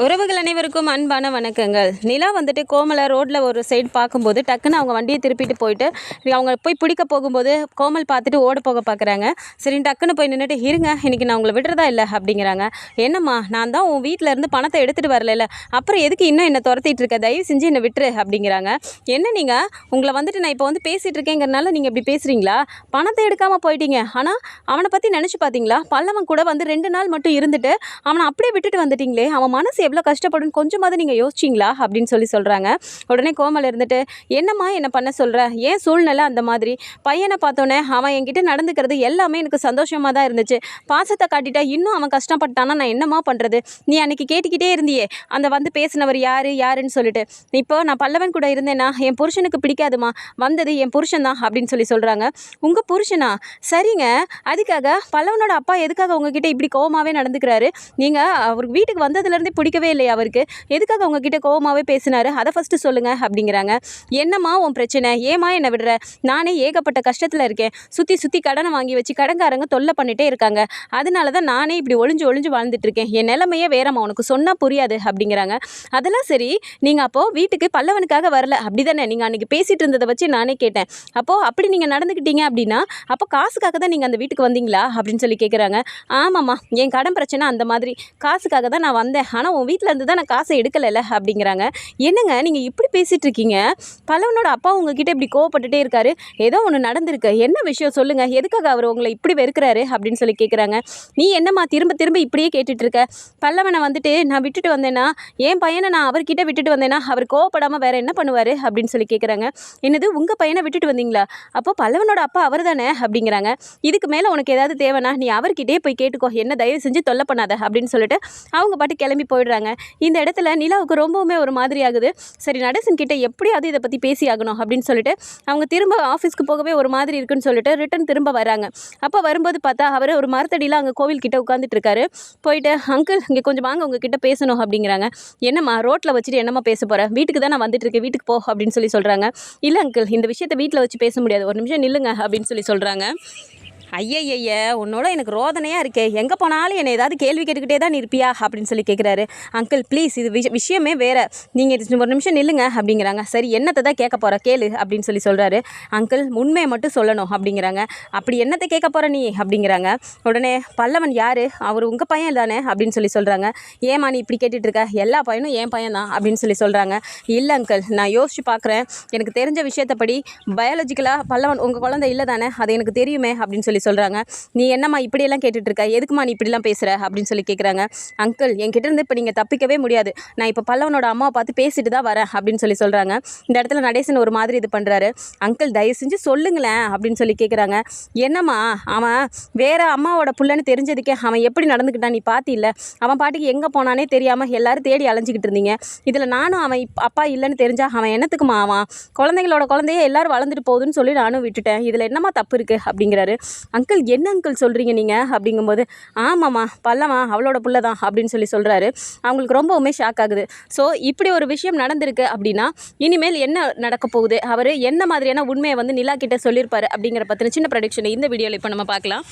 உறவுகள் அனைவருக்கும் அன்பான வணக்கங்கள். நிலா வந்துட்டு கோமலை ரோட்டில் ஒரு சைடு பார்க்கும்போது டக்குன்னு அவங்க வண்டியை திருப்பிட்டு போயிட்டு அவங்க போய் பிடிக்க போகும்போது கோமல் பார்த்துட்டு ஓட போக பார்க்குறாங்க. சரி டக்குன்னு போய் நின்றுட்டு இருங்க, இன்றைக்கி நான் உங்களை விடுறதா இல்லை அப்படிங்கிறாங்க. என்னம்மா, நான் தான் உன் வீட்டில் இருந்து பணத்தை எடுத்துகிட்டு வரல, அப்புறம் எதுக்கு இன்னும் என்னை துரத்திட்டு இருக்க, தயவு செஞ்சு என்னை விட்டுரு அப்படிங்கிறாங்க. என்ன நீங்கள் உங்களை வந்துட்டு நான் இப்போ வந்து பேசிகிட்டு இருக்கேங்கிறனால நீங்கள் இப்படி பேசுகிறீங்களா? பணத்தை எடுக்காமல் போயிட்டீங்க, ஆனால் அவனை பற்றி நினச்சி பார்த்தீங்களா? பல்லவன் கூட வந்து 2 நாள் மட்டும் இருந்துட்டு அவனை அப்படியே விட்டுட்டு வந்துட்டீங்களே, அவன் மனசு எவ்வளோ கஷ்டப்படும் கொஞ்சமாவது நீங்கள் யோசிச்சிங்களா அப்படின்னு சொல்கிறாங்க. உடனே கோமல் இருந்துட்டு, என்னம்மா என்ன பண்ண சொல்கிற, ஏன் சூழ்நிலை அந்த மாதிரி, பையனை பார்த்தோன்னே அவன் என்கிட்ட நடந்துக்கிறது எல்லாமே எனக்கு சந்தோஷமாக தான் இருந்துச்சு, பாசத்தை காட்டிட்டா இன்னும் அவன் கஷ்டப்பட்டானா நான் என்னம்மா பண்ணுறது, நீ அன்றைக்கி கேட்டுக்கிட்டே இருந்தியே அந்த வந்து பேசினவர் யாருன்னு சொல்லிட்டு, இப்போ நான் பல்லவன் கூட இருந்தேன்னா என் புருஷனுக்கு பிடிக்காதுமா, வந்தது என் புருஷன் தான் அப்படின்னு சொல்கிறாங்க. உங்கள் புருஷனா? சரிங்க, அதுக்காக பல்லவனோட அப்பா எதுக்காக உங்ககிட்ட இப்படி கோவமாகவே நடந்துக்கிறாரு? நீங்கள் அவருக்கு வீட்டுக்கு வந்ததுலேருந்தே பிடிக்கவே இல்லையா அவருக்கு? எதுக்காக உங்ககிட்ட கோவமாகவே பேசினாரு, அதை ஃபஸ்ட்டு சொல்லுங்கள் அப்படிங்கிறாங்க. என்னம்மா உன் பிரச்சனை, ஏமா என்னை விடுற, நானே ஏகப்பட்ட கஷ்டத்தில் இருக்கேன், சுற்றி கடனை வாங்கி வச்சு கடன்காரங்க தொல்லை பண்ணிகிட்டே இருக்காங்க, அதனால தான் நானே இப்படி ஒளிஞ்சு வாழ்ந்துட்டு இருக்கேன், என் நிலைமையே வேறம்மா, உனக்கு சொன்னால் புரியாது அப்படிங்கிறாங்க. அதெல்லாம் சரி, நீங்கள் அப்போது வீட்டுக்கு பல்லவனுக்காக வரல அப்படி தானே, நீங்கள் அன்றைக்கி பேசிகிட்டு இருந்ததை வச்சு நானே கேட்டேன், அப்போது அப்படி நீங்கள் நடந்துக்கிட்டீங்க அப்படின்னா அப்போ காசுக்காக தான் நீங்கள் அந்த வீட்டுக்கு வந்தீங்களா அப்படின்னு கேட்குறாங்க. ஆமாம்மா, என் கடன் பிரச்சனை அந்த மாதிரி, காசுக்காக தான் நான் வந்தேன், ஆனால் உன் வீட்டில் இருந்து தான் நான் காசை எடுக்கலைல்ல அப்படிங்கிறாங்க. என்னங்க நீங்கள் இப்படி பேசிகிட்டு இருக்கீங்க, பல்லவனோட அப்பா உங்ககிட்ட இப்படி கோவப்பட்டுட்டே இருக்காரு, ஏதோ ஒன்று நடந்திருக்கு, என்ன விஷயம் சொல்லுங்கள், எதுக்காக அவர் உங்களை இப்படி வெறுக்கிறாரு அப்படின்னு கேட்குறாங்க. நீ என்னம்மா திரும்ப இப்படியே கேட்டுட்டு இருக்க, பல்லவனை வந்துட்டு நான் விட்டுட்டு வந்தேன்னா, என் பையனை நான் அவர்கிட்ட விட்டுட்டு வந்தேன்னா அவர் கோவப்படாமல் வேறு என்ன பண்ணுவார் அப்படின்னு கேட்குறாங்க. என்னது, உங்கள் பையனை விட்டுட்டு வந்தீங்களா? அப்போ பல்லவனோட அப்பா அவர் தானே அப்படிங்கிறாங்க. இதுக்கு மேலே உனக்கு ஏதாவது தேவைன்னா நீ அவர்கிட்டே போய் கேட்டுக்கோ, என்ன தயவு செஞ்சு தொல்லை பண்ணாத அப்படின்னு சொல்லிட்டு அவங்க பாட்டு கிளம்பி போயிடுறாங்க. இந்த இடத்துல நிலாவுக்கு ரொம்பவுமே ஒரு மாதிரி ஆகுது. சரி, நடேசன் கிட்ட எப்படியாவது இதை பற்றி பேசி ஆகணும் அப்படின்னு சொல்லிட்டு அவங்க திரும்ப ஆஃபீஸ்க்கு போகவே ஒரு மாதிரி இருக்குன்னு சொல்லிட்டு ரிட்டன் திரும்ப வராங்க. அப்போ வரும்போது பார்த்தா அவர் ஒரு மரத்தடியில் அங்கே கோவில்கிட்ட உட்காந்துட்டு இருக்காரு. போயிட்டு, அங்கிள் இங்கே கொஞ்சம் வாங்க, உங்ககிட்ட பேசணும் அப்படிங்கிறாங்க. என்னம்மா ரோட்டில் வச்சுட்டு என்னம்மா பேச போகிறேன், வீட்டுக்கு தான் நான் வந்துட்டு இருக்கேன், வீட்டுக்கு போ அப்படின்னு சொல்கிறாங்க. இல்லை அங்கிள், இந்த விஷயத்தை வீட்டில் வச்சு பேச முடியாது, ஒரு நிமிஷம் நில்லுங்க அப்படின்னு சொல்கிறாங்க. ஐயய்ய, உன்னோட எனக்கு ரோதனையாக இருக்கே, எங்கே போனாலும் என்னை ஏதாவது கேள்வி கேட்டுக்கிட்டே தான் இருப்பியா அப்படின்னு கேட்குறாரு. அங்கிள் ப்ளீஸ், இது விஷயமே வேறு, நீங்கள் ஒரு நிமிஷம் நில்லுங்க அப்படிங்கிறாங்க. சரி, என்னத்தை தான் கேட்க போகிற கேளு அப்படின்னு சொல்கிறாரு. அங்கிள் உண்மையை மட்டும் சொல்லணும் அப்படிங்கிறாங்க. அப்படி என்னத்தை கேட்க போகிற நீ அப்படிங்கிறாங்க. உடனே பல்லவன் யார், அவர் உங்கள் பையன் தானே அப்படின்னு சொல்கிறாங்க. ஏமா நீ இப்படி கேட்டுட்டு இருக்க, எல்லா பையனும் என் பையன் தான் அப்படின்னு சொல்கிறாங்க. இல்லை அங்கிள், நான் யோசிச்சு பார்க்குறேன், எனக்கு தெரிஞ்ச விஷயத்தைப்படி பயாலஜிக்கலாக பல்லவன் உங்கள் குழந்தை இல்லை தானே, அது எனக்கு தெரியுமே அப்படின்னு சொல்கிறாங்க. நீ என்னம்மா இப்படியெல்லாம் கேட்டுட்டு இருக்க, எதுக்குமா நீ இப்படிலாம் பேசுகிற அப்படின்னு கேட்குறாங்க. அங்கிள், என்கிட்ட இருந்து இப்போ நீங்கள் தப்பிக்கவே முடியாது, நான் இப்போ பல்லவனோட அம்மாவை பார்த்து பேசிட்டு தான் வரேன் அப்படின்னு சொல்கிறாங்க. இந்த இடத்துல நடேசன் ஒரு மாதிரி இது பண்ணுறாரு. அங்கிள் தயவு செஞ்சு சொல்லுங்களேன் அப்படின்னு கேட்குறாங்க. என்னம்மா, அவன் வேற அம்மாவோட புள்ளன்னு தெரிஞ்சதுக்கே அவன் எப்படி நடந்துக்கிட்டான் நீ பார்த்தில்ல, அவன் பாட்டுக்கு எங்கே போனானே தெரியாமல் எல்லாரும் தேடி அலைஞ்சிக்கிட்டு இருந்தீங்க, இதில் நானும் அவன் அப்பா இல்லைன்னு தெரிஞ்சா அவன் என்னத்துக்குமா, அவன் குழந்தைய எல்லாரும் வளர்ந்துட்டு போகுதுன்னு சொல்லி நானும் விட்டுட்டேன், இதில் என்னம்மா தப்பு இருக்குது அப்படிங்கிறாரு. அங்கிள் என்ன அங்கிள் சொல்கிறீங்க நீங்கள் அப்படிங்கும்போது, ஆமாம்மா பல்லவா அவளோட புள்ள தான் அப்படின்னு சொல்கிறாரு. அவங்களுக்கு ரொம்பவுமே ஷாக் ஆகுது. ஸோ இப்படி ஒரு விஷயம் நடந்திருக்கு அப்படின்னா இனிமேல் என்ன நடக்க போகுது, அவர் என்ன மாதிரியான உண்மையை வந்து நிலா கிட்ட சொல்லியிருப்பாரு அப்படிங்கிற பற்றின சின்ன ப்ரடிக்ஷனை இந்த வீடியோவில் இப்போ நம்ம பார்க்கலாம்.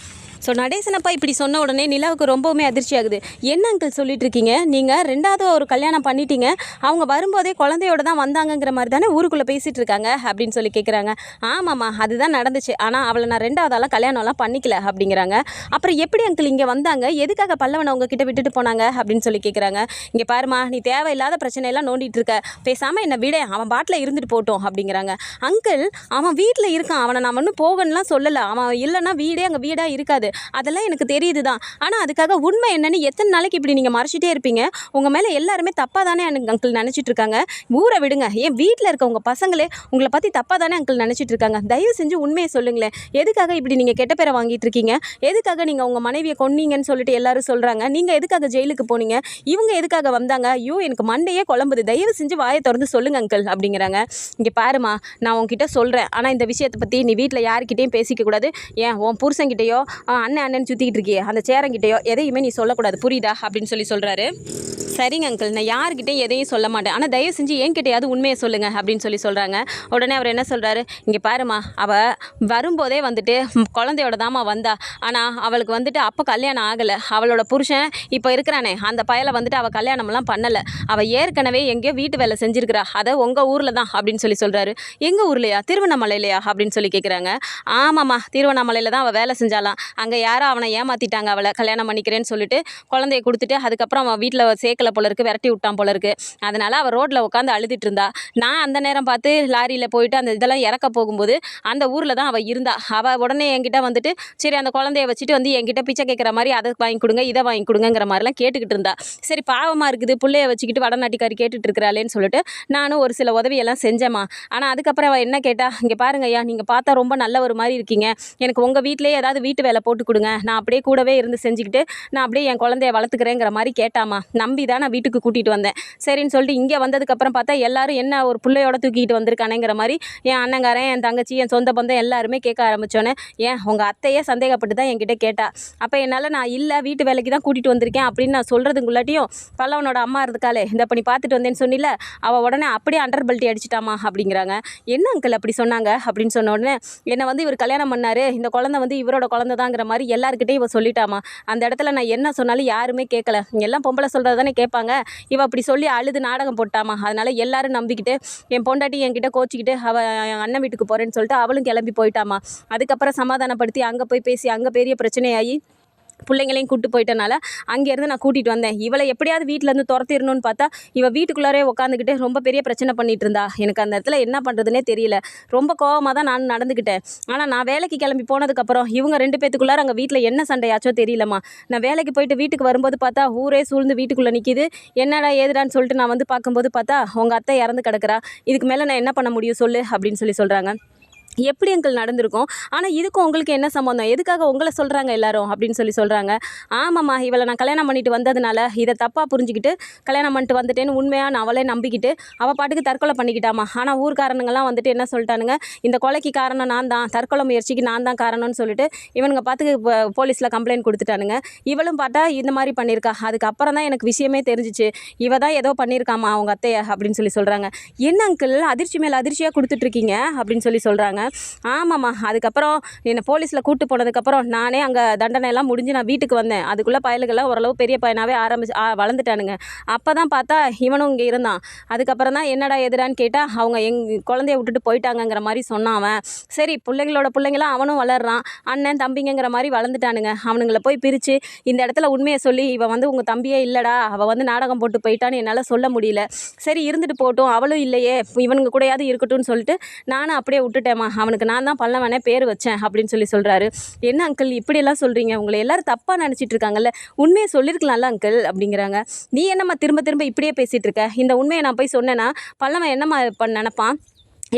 ஸோ நடேசனப்பா இப்படி சொன்ன உடனே நிலாவுக்கு ரொம்பவுமே அதிர்ச்சி ஆகுது. என்ன அங்கிள் சொல்லிட்டு இருக்கீங்க, நீங்கள் 2வது ஒரு கல்யாணம் பண்ணிட்டீங்க, அவங்க வரும்போதே குழந்தையோட தான் வந்தாங்கங்கிற மாதிரி தானே ஊருக்குள்ளே பேசிகிட்டு இருக்காங்க அப்படின்னு கேட்குறாங்க. ஆமாம்மா, அதுதான் நடந்துச்சு, ஆனால் அவளை நான் 2வது கல்யாணம்லாம் பண்ணிக்கல அப்படிங்கிறாங்க. அப்புறம் எப்படி அங்கிள் இங்கே வந்தாங்க, எதுக்காக பல்லவனை உங்ககிட்ட விட்டுட்டு போனாங்க அப்படின்னு கேட்குறாங்க. இங்கே பாருமா, நீ தேவையில்லாத பிரச்சனையெல்லாம் நோண்டிட்டு இருக்க, பேசாமல் என்னை விட, அவன் பாட்டில் இருந்துட்டு போட்டோம் அப்படிங்கிறாங்க. அங்கிள் அவன் வீட்டில் இருக்கான், அவனை நான் ஒன்றும் போகணும்லாம் சொல்லலை, அவன் இல்லைன்னா வீடே அங்கே வீடாக இருக்காது, அதெல்லாம் எனக்கு தெரியுது தான், ஆனால் அதுக்காக உண்மை என்னன்னு எத்தனை நாளைக்கு இப்படி நீங்கள் மறைச்சிட்டே இருப்பீங்க, உங்கள் மேலே எல்லாருமே தப்பாக தானே அங்கிள் நினச்சிட்டு இருக்காங்க, ஊரை விடுங்க, ஏன் வீட்டில் இருக்க உங்கள் பசங்களே உங்களை பற்றி தப்பாக தானே அங்கிள் நினச்சிட்டு இருக்காங்க, தயவு செஞ்சு உண்மையை சொல்லுங்களேன், எதுக்காக இப்படி நீங்கள் கெட்ட பேரை வாங்கிட்டு இருக்கீங்க, எதுக்காக நீங்கள் உங்கள் மனைவியை கொன்னீங்கன்னு சொல்லிட்டு எல்லாரும் சொல்கிறாங்க, நீங்கள் எதுக்காக ஜெயிலுக்கு போனீங்க, இவங்க எதுக்காக வந்தாங்க, ஐயோ எனக்கு மண்டையே குழம்புது, தயவு செஞ்சு வாயை திறந்து சொல்லுங்க அங்கிள் அப்படிங்கிறாங்க. இங்கே பாருமா, நான் உங்ககிட்ட சொல்கிறேன், ஆனால் இந்த விஷயத்தை பற்றி நீ வீட்டில் யாருக்கிட்டையும் பேசிக்க கூடாது, ஏன் உன் புருஷன்கிட்டையோ அண்ணன் சுற்றிக்கிட்டு இருக்கியே அந்த சேரங்கிட்டையோ எதையுமே நீ சொல்லக்கூடாது, புரியுதா அப்படின்னு சொல்கிறாரு. சரிங்க அங்கிள், நான் யார்கிட்டயும் எதையும் சொல்ல மாட்டேன். ஆனால் தயவு செஞ்சு என்கிட்டயாவது உண்மையை சொல்லுங்க அப்படின்னு சொல்கிறாங்க. உடனே அவர் என்ன சொல்கிறாரு, இங்கே பாருமா, அவள் வரும்போதே வந்துட்டு குழந்தையோட தாம்மா வந்தா. ஆனால் அவளுக்கு வந்துட்டு அப்போ கல்யாணம் ஆகலை. அவளோட புருஷன் இப்போ இருக்கிறானே அந்த பயலை வந்துட்டு அவள் கல்யாணம்லாம் பண்ணலை. அவள் ஏற்கனவே எங்கேயோ வீட்டு வேலை செஞ்சுருக்கிறா. அதை உங்கள் ஊரில் தான் அப்படின்னு சொல்கிறாரு. எங்கள் ஊர்லையா, திருவண்ணாமலையிலையா அப்படின்னு கேட்குறாங்க. ஆமாம்மா, திருவண்ணாமலையில் தான் அவள் வேலை செஞ்சாலாம். அங்கே யாரோ அவனை ஏமாற்றிட்டாங்க, அவளை கல்யாணம் பண்ணிக்கிறேன்னு சொல்லிட்டு குழந்தைய கொடுத்துட்டு அதுக்கப்புறம் அவன் வீட்டில் சேர்க்கல போல இருக்கு, விரட்டி விட்டான் போல இருக்கு. அதனால் அவள் ரோட்டில் உட்காந்து அழுதுட்டு இருந்தா. நான் அந்த நேரம் பார்த்து லாரியில் போயிட்டு அந்த இதெல்லாம் இறக்க போகும்போது அந்த ஊரில் தான் அவள் இருந்தா. அவள் உடனே என்கிட்ட வந்துட்டு சரி அந்த குழந்தைய வச்சுட்டு வந்து என்கிட்ட பிச்சை கேட்குற மாதிரி அதை வாங்கி கொடுங்க இதை வாங்கி கொடுங்கிற மாதிரிலாம் கேட்டுக்கிட்டு இருந்தா. சரி பாவமாக இருக்குது, பிள்ளைய வச்சுக்கிட்டு வடநாட்டிக்காரி கேட்டுட்டு இருக்கிறாளேன்னு சொல்லிட்டு நானும் ஒரு சில உதவியெல்லாம் செஞ்சேம்மா. ஆனால் அதுக்கப்புறம் அவள் என்ன கேட்டா, இங்கே பாருங்க ஐயா, நீங்கள் பார்த்தா ரொம்ப நல்ல ஒரு மாதிரி இருக்கீங்க, எனக்கு உங்கள் வீட்டிலேயே ஏதாவது வீட்டு வேலை போட்டு கொடுங்க, நான் அப்படியே கூடவே இருந்து செஞ்சுக்கிட்டு நான் அப்படியே என் குழந்தைய வளர்த்துக்கிறேங்கிற மாதிரி கேட்டாமா. நம்பி தான் நான் வீட்டுக்கு கூட்டிகிட்டு வந்தேன். சரின்னு சொல்லிட்டு இங்கே வந்ததுக்கப்புறம் பார்த்தா எல்லாரும் என்ன ஒரு பிள்ளையோட தூக்கிட்டு வந்திருக்கானேங்கிற மாதிரி என் அண்ணங்காரன், என் தங்கச்சி, என் சொந்த பந்தம் எல்லாருமே கேட்க ஆரம்பித்தோன்னே, ஏன் உங்கள் அத்தையே சந்தேகப்பட்டு தான் என்கிட்ட கேட்டா. அப்போ என்னால் நான் இல்லை வீட்டு வேலைக்கு தான் கூட்டிகிட்டு வந்திருக்கேன் அப்படின்னு நான் சொல்கிறதுக்குள்ளாட்டியும் பல்லவனோட அம்மா இருந்துக்காலே இந்த பண்ணி பார்த்துட்டு வந்தேன்னு சொன்னில, அவள் உடனே அப்படியே அண்டர் பல்ட்டி அடிச்சிட்டாமா அப்படிங்கிறாங்க. என்ன அங்கிள் அப்படி சொன்னாங்க அப்படின்னு சொன்ன உடனே, என்னை வந்து இவர் கல்யாணம் பண்ணார், இந்த குழந்தை வந்து இவரோட குழந்தை தாங்கிற மாதிரி எல்லாருக்கிட்டையும் இவ சொல்லிட்டாமா. அந்த இடத்துல நான் என்ன சொன்னாலும் யாருமே கேட்கல, எல்லாம் பொம்பளை சொல்கிறது தானே கேட்பாங்க, இவ அப்படி சொல்லி அழுது நாடகம் போட்டாமா. அதனால் எல்லாரும் நம்பிக்கிட்டு என் பொண்டாட்டி என்கிட்ட கோச்சிக்கிட்டு அவள் என் அண்ணன் வீட்டுக்கு போகிறேன்னு சொல்லிட்டு அவளும் கிளம்பி போயிட்டாமா. அதுக்கப்புறம் சமாதானப்படுத்தி அங்கே போய் பேசி அங்கே பெரிய பிரச்சனையாகி பிள்ளைங்களையும் கூப்பிட்டு போயிட்டனால அங்கேருந்து நான் கூட்டிகிட்டு வந்தேன். இவளை எப்படியாவது வீட்டிலேருந்து துரத்திடணும்னு பார்த்தா இவள் வீட்டுக்குள்ளாரே உட்காந்துக்கிட்டு ரொம்ப பெரிய பிரச்சனை பண்ணிகிட்டு இருந்தா. எனக்கு அந்த இடத்துல என்ன பண்ணுறதுனே தெரியல. ரொம்ப கோவமாக தான் நான் நடந்துக்கிட்டேன். ஆனால் நான் வேலைக்கு கிளம்பி போனதுக்கப்புறம் இவங்க 2 பேத்துக்குள்ளார அங்கே வீட்டில் என்ன சண்டையாச்சோ தெரியலம்மா. நான் வேலைக்கு போயிட்டு வீட்டுக்கு வரும்போது பார்த்தா ஊரே சூழ்ந்து வீட்டுக்குள்ளே நிற்கிது. என்னடா ஏதுடான்னு சொல்லிட்டு நான் வந்து பார்க்கும்போது பார்த்தா உங்கள் அத்தை இறந்து கிடக்குறா. இதுக்கு மேலே நான் என்ன பண்ண முடியும் சொல்லு அப்படின்னு சொல்கிறாங்க. எப்படி அங்கிள் நடந்திருக்கும், ஆனால் இதுக்கும் உங்களுக்கு என்ன சம்மந்தம், எதுக்காக உங்களை சொல்கிறாங்க எல்லாரும் அப்படின்னு சொல்கிறாங்க. ஆமாம்மா, இவளை நான் கல்யாணம் பண்ணிட்டு வந்ததுனால இதை தப்பாக புரிஞ்சுக்கிட்டு கல்யாணம் பண்ணிட்டு வந்துட்டேன்னு உண்மையாக நான் அவளே நம்பிக்கிட்டு அவள் பாட்டுக்கு தற்கொலை பண்ணிக்கிட்டாமா. ஆனால் ஊர்க்காரனுங்கெல்லாம் வந்துட்டு என்ன சொல்லிட்டானுங்க, இந்த கொலைக்கு காரணம் நான் தான், தற்கொலை முயற்சிக்கு நான் தான் காரணம்னு சொல்லிட்டு இவனுங்க பார்த்து போலீஸில் கம்ப்ளைண்ட் கொடுத்துட்டானுங்க. இவளும் பார்த்தா இந்த மாதிரி பண்ணியிருக்கா. அதுக்கப்புறம் தான் எனக்கு விஷயமே தெரிஞ்சிச்சு, இவ தான் ஏதோ பண்ணியிருக்காமா அவங்க அத்தையை அப்படின்னு சொல்கிறாங்க. என்ன அங்கிள் அதிர்ச்சி மேலே அதிர்ச்சியாக கொடுத்துட்ருக்கீங்க அப்படின்னு சொல்கிறாங்க. ஆமாம்மா, அதுக்கப்புறம் என்னை போலீஸில் கூப்பிட்டு போனதுக்கப்புறம் நானே அங்கே தண்டனை எல்லாம் முடிஞ்சு நான் வீட்டுக்கு வந்தேன். அதுக்குள்ளே பயலுகள்லாம் ஓரளவு பெரிய பையனாகவே வளர்ந்துட்டானுங்க. அப்போ தான் பார்த்தா இவனும் இங்கே இருந்தான். அதுக்கப்புறம் தான் என்னடா எதுடான்னு கேட்டால் அவங்க குழந்தைய விட்டுட்டு போயிட்டாங்கங்கிற மாதிரி சொன்னான் அவன். சரி பிள்ளைங்களாம் அவனும் வளர்றான், அண்ணன் தம்பிங்கிற மாதிரி வளர்ந்துட்டானுங்க. அவனுங்களை போய் பிரித்து இந்த இடத்துல உண்மையை சொல்லி இவன் வந்து உங்கள் தம்பியே இல்லைடா, அவள் வந்து நாடகம் போட்டு போயிட்டான்னு என்னால் சொல்ல முடியல. சரி இருந்துட்டு போட்டும், அவளும் இல்லையே இவனுங்க கூடயாவது இருக்கட்டும்னு சொல்லிட்டு நானும் அப்படியே விட்டுட்டேம்மா. அவனுக்கு நான் தான் பல்லவனே பேர் வச்சேன் அப்படின்னு சொல்கிறாரு. என்ன அங்கிள் இப்படியெல்லாம் சொல்கிறீங்க, உங்களை எல்லாரும் தப்பாக நினச்சிட்டு இருக்காங்கல்ல, உண்மையை சொல்லியிருக்கலாம்ல அங்கிள் அப்படிங்கிறாங்க. நீ என்னம்மா திரும்ப திரும்ப இப்படியே பேசிகிட்டு இருக்க, இந்த உண்மையை நான் போய் சொன்னேன்னா பல்லவன் என்னம்மா நினப்பான்,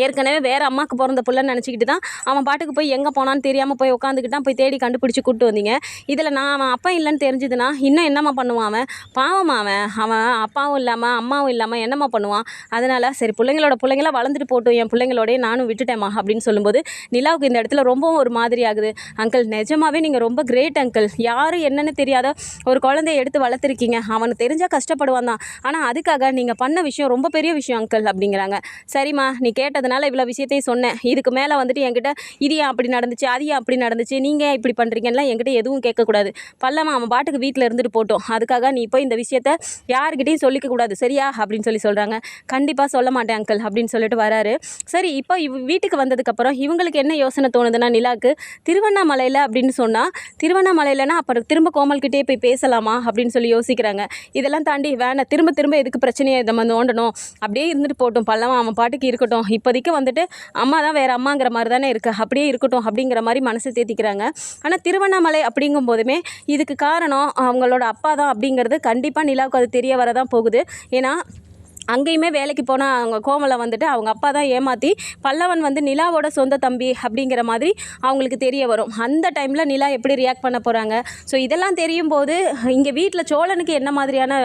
ஏற்கனவே வேறு அம்மாவுக்கு பிறந்த பிள்ளைன்னு நினச்சிக்கிட்டு தான் அவன் பாட்டுக்கு போய் எங்கே போனான்னு தெரியாமல் போய் உட்காந்துக்கிட்டான். போய் தேடி கண்டுபிடிச்சி கூப்பிட்டு வந்தீங்க. இதில் நான் அவன் அப்பா இல்லைன்னு தெரிஞ்சுதுன்னா இன்னும் என்னம்மா பண்ணுவான் அவன், பாவமா அவன் அப்பாவும் இல்லாமல் அம்மாவும் இல்லாமல் என்னம்மா பண்ணுவான். அதனால் சரி பிள்ளைங்களாம் வளர்ந்துட்டு போட்டும், என் பிள்ளைங்களோடய நானும் விட்டுட்டேம்மா அப்படின்னு சொல்லும்போது நிலாவுக்கு இந்த இடத்துல ரொம்பவும் ஒரு மாதிரி ஆகுது. அங்கிள் நிஜமாவே நீங்கள் ரொம்ப கிரேட் அங்கிள், யாரும் என்னென்னு தெரியாத ஒரு குழந்தைய எடுத்து வளர்த்துருக்கீங்க. அவனுக்கு தெரிஞ்சால் கஷ்டப்படுவான் தான், ஆனால் அதுக்காக நீங்கள் பண்ண விஷயம் ரொம்ப பெரிய விஷயம் அங்கிள் அப்படிங்கிறாங்க. சரிம்மா, நீ கேட்டது அதனால் இவ்வளோ விஷயத்தையும் சொன்னேன். இதுக்கு மேலே வந்துட்டு என்கிட்ட இது ஏன் அப்படி நடந்துச்சு, அது ஏன் அப்படி நடந்துச்சு, நீங்கள் இப்படி பண்ணுறீங்கலாம் என்கிட்ட எதுவும் கேட்கக்கூடாது. பல்லவன் அவன் பாட்டுக்கு வீட்டில் இருந்துட்டு போட்டோம், அதுக்காக நீ இப்போ இந்த விஷயத்த யாருக்கிட்டையும் சொல்லிக்கக்கூடாது சரியா அப்படின்னு சொல்கிறாங்க. கண்டிப்பாக சொல்ல மாட்டேன் அங்கிள் அப்படின்னு சொல்லிட்டு வராரு. சரி இப்போ வீட்டுக்கு வந்ததுக்கப்புறம் இவங்களுக்கு என்ன யோசனை தோணுதுன்னா, நிலாவுக்கு திருவண்ணாமலையில் அப்படின்னு சொன்னால் திருவண்ணாமலையிலனா அப்புறம் திரும்ப கோமல்கிட்டே போய் பேசலாமா அப்படின்னு யோசிக்கிறாங்க. இதெல்லாம் தாண்டி வேணாம், திரும்ப எதுக்கு பிரச்சனையை நம்ம நோண்டணும், அப்படியே இருந்துட்டு போட்டோம், பல்லவன் அவன் பாட்டுக்கு இருக்கட்டும், இப்போ வந்துட்டு அம்மா தான் வேறு அம்மாங்கிற மாதிரி தானே இருக்குது, அப்படியே இருக்கட்டும் அப்படிங்கிற மாதிரி மனசு தேத்திக்கிறாங்க. ஆனால் திருவண்ணாமலை அப்படிங்கும் போதுமே இதுக்கு காரணம் அவங்களோட அப்பா தான் அப்படிங்கிறது கண்டிப்பாக நிலாவுக்கு அது தெரிய வரதான் போகுது. ஏன்னா அங்கேயுமே வேலைக்கு போனால் அவங்க கோமலை வந்துட்டு அவங்க அப்பா தான் ஏமாற்றி பல்லவன் வந்து நிலாவோட சொந்த தம்பி அப்படிங்கிற மாதிரி அவங்களுக்கு தெரிய வரும். அந்த டைமில் நிலா எப்படி ரியாக்ட் பண்ண போகிறாங்க? ஸோ இதெல்லாம் தெரியும் போது இங்கே வீட்டில் சோழனுக்கு என்ன மாதிரியான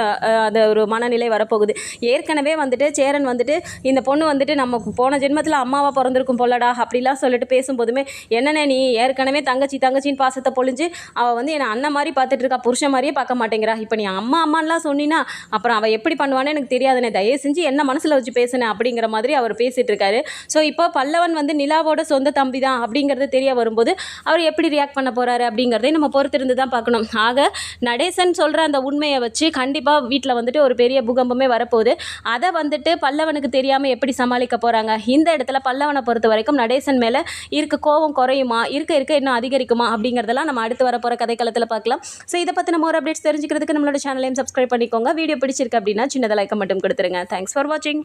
அது ஒரு மனநிலை வரப்போகுது? ஏற்கனவே வந்துட்டு சேரன் வந்துட்டு இந்த பொண்ணு வந்துட்டு நம்ம போன ஜென்மத்தில் அம்மாவாக பிறந்திருக்கும் போலடா அப்படிலாம் சொல்லிட்டு பேசும்போதுமே, என்னென்ன நீ ஏற்கனவே தங்கச்சின்னு பாசத்தை பொழிஞ்சு அவள் வந்து என்னை அண்ணன் மாதிரி பார்த்துட்டு இருக்கா, புருஷன் மாதிரியே பார்க்க மாட்டேங்கிறா. இப்போ நீ அம்மாலாம் சொன்னினா அப்புறம் அவள் எப்படி பண்ணுவான்னு எனக்கு தெரியாதுன்னு தயவு செஞ்சு என்ன மனசில் வச்சு பேசுனேன் அப்படிங்கிற மாதிரி அவர் பேசிகிட்டு இருக்காரு. ஸோ இப்போ பல்லவன் வந்து நிலாவோட சொந்த தம்பி தான் அப்படிங்கிறது தெரிய வரும்போது அவர் எப்படி ரியாக்ட் பண்ண போகிறாரு அப்படிங்கிறதையும் நம்ம பொறுத்திருந்து தான் பார்க்கணும். ஆக நடேசன் சொல்கிற அந்த உண்மையை வச்சு கண்டிப்பாக வீட்டில் வந்துட்டு ஒரு பெரிய பூகம்பமே வரப்போகுது. அதை வந்துட்டு பல்லவனுக்கு தெரியாமல் எப்படி சமாளிக்க போகிறாங்க? இந்த இடத்துல பல்லவனை பொறுத்த வரைக்கும் நடேசன் மேலே இருக்க கோபம் குறையுமா, இருக்க இன்னும் அதிகரிக்குமா அப்படிங்கிறதெல்லாம் நம்ம அடுத்து வரப்போகிற கதைக்களத்தில் பார்க்கலாம். ஸோ இதை பற்றின மோர் அப்டேட்ஸ் தெரிஞ்சுக்கிறதுக்கு நம்மளோட சேனலையும் சப்ஸ்கிரைப் பண்ணிக்கோங்க. வீடியோ பிடிச்சிருக்கு அப்படின்னா சின்னதாக லைக் மட்டும் கொடுத்துருங்க. தேங்க்ஸ் ஃபார் வாட்சிங்.